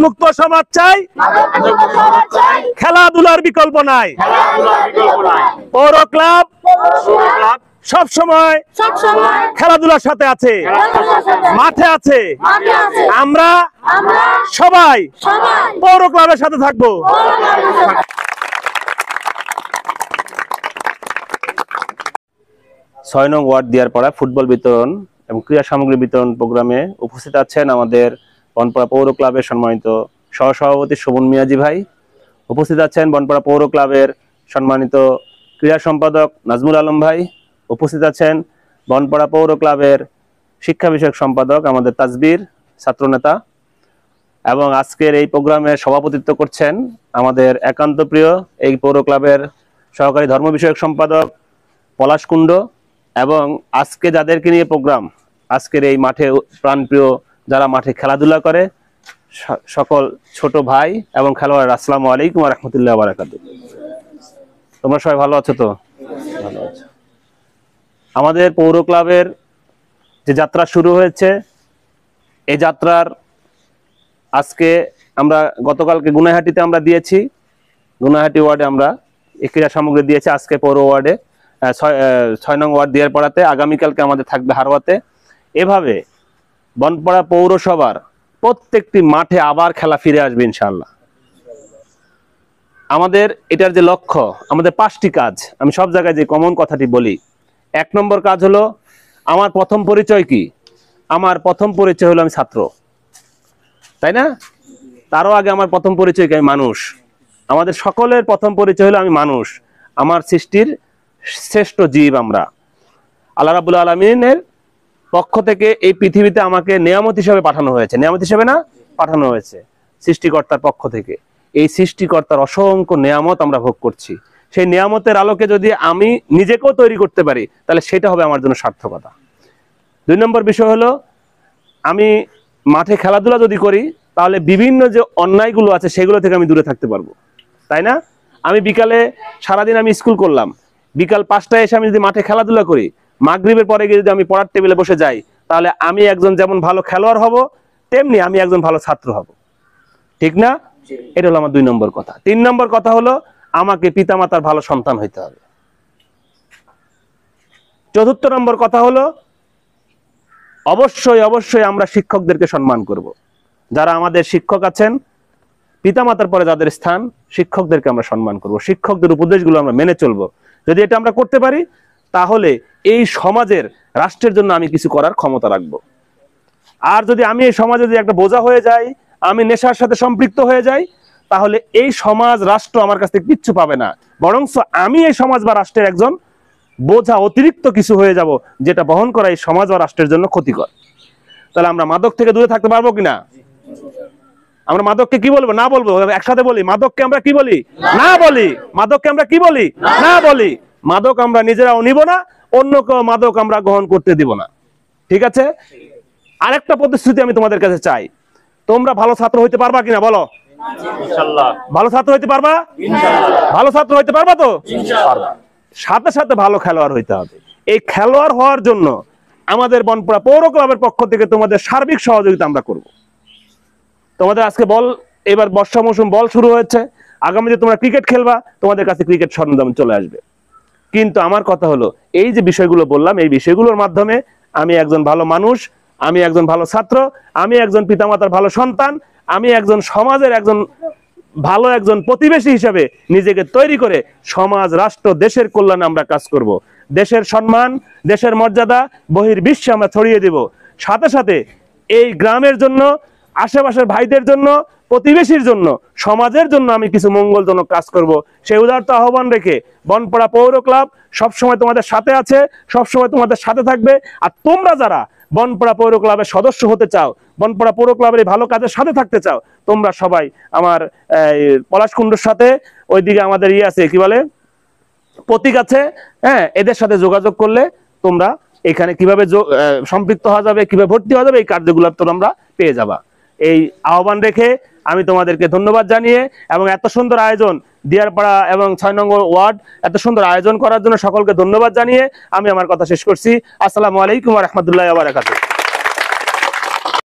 মুক্ত সমাজ চাই, খেলাধুলার বিকল্প নাই। পৌর ক্লাব সব সময় খেলাধুলার সাথে আছে, মাঠে আছে। আমরা সবাই পৌর ক্লাবের সাথে থাকবো। 6 নং ওয়ার্ড দিয়ারপাড়া ফুটবল বিতরণ এবং ক্রীড়া সামগ্রী বিতরণ প্রোগ্রামে উপস্থিত আছেন আমাদের বনপাড়া পৌর ক্লাবের সম্মানিত সহসভাপতি শোভন মিয়াজি ভাই, উপস্থিত আছেন বনপাড়া পৌর ক্লাবের সম্মানিত ক্রীড়া সম্পাদক নাজমুল আলম ভাই, উপস্থিত আছেন বনপাড়া পৌর ক্লাবের শিক্ষা বিষয়ক সম্পাদক আমাদের তাজবীর ছাত্রনেতা, এবং আজকের এই প্রোগ্রামে সভাপতিত্ব করছেন আমাদের একান্ত প্রিয় এই পৌর ক্লাবের সহকারী ধর্ম বিষয়ক সম্পাদক পলাশ কুণ্ড, এবং আজকে যাদেরকে নিয়ে প্রোগ্রাম, আজকের এই মাঠে প্রাণপ্রিয় যারা মাঠে খেলাধুলা করে সকল ছোট ভাই এবং খেলোয়াড়, আসসালামু আলাইকুম ওয়া রাহমাতুল্লাহি ওয়া বারাকাতুহু। তোমরা সবাই ভালো আছো তো? ভালো আছো। আমাদের পৌর ক্লাবের যে যাত্রা শুরু হয়েছে, এই যাত্রার আজকে আমরা গতকালকে গুনাহাটিতে আমরা দিয়েছি, গুনাহাটি ওয়ার্ডে আমরা এই ক্রীড়া সামগ্রী দিয়েছি, আজকে পৌর ওয়ার্ডে 6 নং ওয়ার্ড দিয়ারপাড়াতে, আগামীকালকে আমাদের থাকবে হারোয়াতে। এভাবে বনপাড়া পৌরসভার প্রত্যেকটি মাঠে আবার খেলা ফিরে আসবে ইনশাআল্লাহ। আমাদের এটার যে লক্ষ্য, আমাদের 5টি কাজ, আমি সব জায়গায় যে কমন কথাটি বলি। 1 নম্বর কাজ হলো, আমার প্রথম পরিচয় কি? আমার প্রথম পরিচয় হলো আমি ছাত্র, তাই না? তারও আগে আমার প্রথম পরিচয় কি? আমি মানুষ। আমাদের সকলের প্রথম পরিচয় হলো আমি মানুষ, আমার সৃষ্টির শ্রেষ্ঠ জীব। আমরা আল্লাহ রাব্বুল আলামিনের পক্ষ থেকে এই পৃথিবীতে আমাকে নিয়ামত হিসেবে পাঠানো হয়েছে, নিয়ামত হিসেবে না পাঠানো হয়েছে সৃষ্টিকর্তার পক্ষ থেকে। এই সৃষ্টিকর্তার অসংখ্য নিয়ামত আমরা ভোগ করছি। সেই নিয়ামতের আলোকে যদি আমি নিজেকেও তৈরি করতে পারি, তাহলে সেটা হবে আমার জন্য সার্থকতা। 2 নম্বর বিষয় হলো, আমি মাঠে খেলাধুলা যদি করি, তাহলে বিভিন্ন যে অন্যায়গুলো আছে সেগুলো থেকে আমি দূরে থাকতে পারবো, তাই না? আমি বিকালে সারাদিন আমি স্কুল করলাম, বিকাল 5টায় এসে আমি যদি মাঠে খেলাধুলা করি, মাগরিবের পরে গিয়ে যদি আমি পড়ার টেবিলে বসে যাই, তাহলে আমি একজন যেমন ভালো খেলোয়াড় হব, তেমনি আমি একজন ভালো ছাত্র হব, ঠিক না? এটা হলো আমার 2 নম্বর কথা। 3 নম্বর কথা হলো, আমাকে পিতামাতার ভালো সন্তান হইতে হবে। 4র্থ নম্বর কথা হলো, অবশ্যই অবশ্যই আমরা শিক্ষকদেরকে সম্মান করব। যারা আমাদের শিক্ষক আছেন, পিতামাতার পরে যাদের স্থান, শিক্ষকদেরকে আমরা সম্মান করব, শিক্ষকদের উপদেশগুলো আমরা মেনে চলবো। যদি এটা আমরা করতে পারি, তাহলে এই সমাজের, রাষ্ট্রের জন্য আমি কিছু করার ক্ষমতা রাখবো। আর যদি আমি এই সমাজে যদি একটা বোঝা হয়ে যাই, আমি নেশার সাথে সম্পৃক্ত হয়ে যাই, তাহলে এই সমাজ, রাষ্ট্র আমার কাছ থেকে কিচ্ছু পাবে না, বরঞ্চ আমি এই সমাজ বা রাষ্ট্রের একজন বোঝা, অতিরিক্ত কিছু হয়ে যাব, যেটা বহন করা এই সমাজ বা রাষ্ট্রের জন্য ক্ষতিকর। তাহলে আমরা মাদক থেকে দূরে থাকতে পারবো কিনা? আমরা মাদককে কি বলবো? না বলবো? একসাথে বলি, মাদককে আমরা কি বলি? না বলি। মাদককে আমরা কি বলি? না বলি। মাদক আমরা নিজেরাও নিব না, অন্য কেউ মাদক আমরা গ্রহণ করতে দিব না, ঠিক আছে? আরেকটা প্রতিশ্রুতি আমি তোমাদের কাছে চাই, তোমরা ভালো ছাত্র হইতে পারবা কিনা বলো? ইনশাআল্লাহ। ভালো ছাত্র হইতে পারবা? ইনশাআল্লাহ। ভালো ছাত্র হইতে পারবা তো? ইনশাআল্লাহ। সাথে সাথে ভালো খেলোয়াড় হইতে হবে। এই খেলোয়াড় হওয়ার জন্য আমাদের বনপাড়া পৌর ক্লাবের পক্ষ থেকে তোমাদের সার্বিক সহযোগিতা আমরা করব। তোমাদের আজকে বল, এবার বর্ষা মৌসুম, বল শুরু হয়েছে, আগামীতে তোমরা ক্রিকেট খেলবা, তোমাদের কাছে ক্রিকেট সরঞ্জাম চলে আসবে। কিন্তু আমার কথা হলো, এই যে বিষয়গুলো বললাম, এই বিষয়গুলোর মাধ্যমে আমি একজন ভালো মানুষ, আমি একজন ভালো ছাত্র, আমি একজন পিতামাতার ভালো সন্তান, আমি একজন সমাজের একজন ভালো একজন প্রতিবেশী হিসেবে নিজেকে তৈরি করে সমাজ, রাষ্ট্র, দেশের কল্যাণে আমরা কাজ করব। দেশের সম্মান, দেশের মর্যাদা বহির্বিশ্বে আমরা ছড়িয়ে দেব। সাথে সাথে এই গ্রামের জন্য, আশেপাশের ভাইদের জন্য, প্রতিবেশীর জন্য, সমাজের জন্য আমি কিছু মঙ্গলজনক কাজ করব। সেই উদারতা আহ্বান রেখে বনপাড়া পৌর ক্লাব সবসময় তোমাদের সাথে আছে, সবসময় তোমাদের সাথে থাকবে। আর তোমরা যারা বনপাড়া পৌর ক্লাবের সদস্য হতে চাও, বনপাড়া পৌর ক্লাবের এই ভালো কাজের সাথে থাকতে চাও, তোমরা সবাই আমার পলাশ কুণ্ডুর সাথে, ওইদিকে আমাদের আছে, কি বলে, প্রতীক আছে, হ্যাঁ, এদের সাথে যোগাযোগ করলে তোমরা এখানে কিভাবে সম্পৃক্ত হওয়া যাবে, কিভাবে ভর্তি হওয়া যাবে, এই কার্যগুলো তোমরা পেয়ে যাবা। এই আহ্বান রেখে আমি তোমাদেরকে ধন্যবাদ জানিয়ে, এবং এত সুন্দর আয়োজন দিয়ারপাড়া এবং 6 নং ওয়ার্ড এত সুন্দর আয়োজন করার জন্য সকলকে ধন্যবাদ জানিয়ে আমি আমার কথা শেষ করছি। আসসালামু আলাইকুম ওয়া রাহমাতুল্লাহি ওয়া বারাকাতুহু।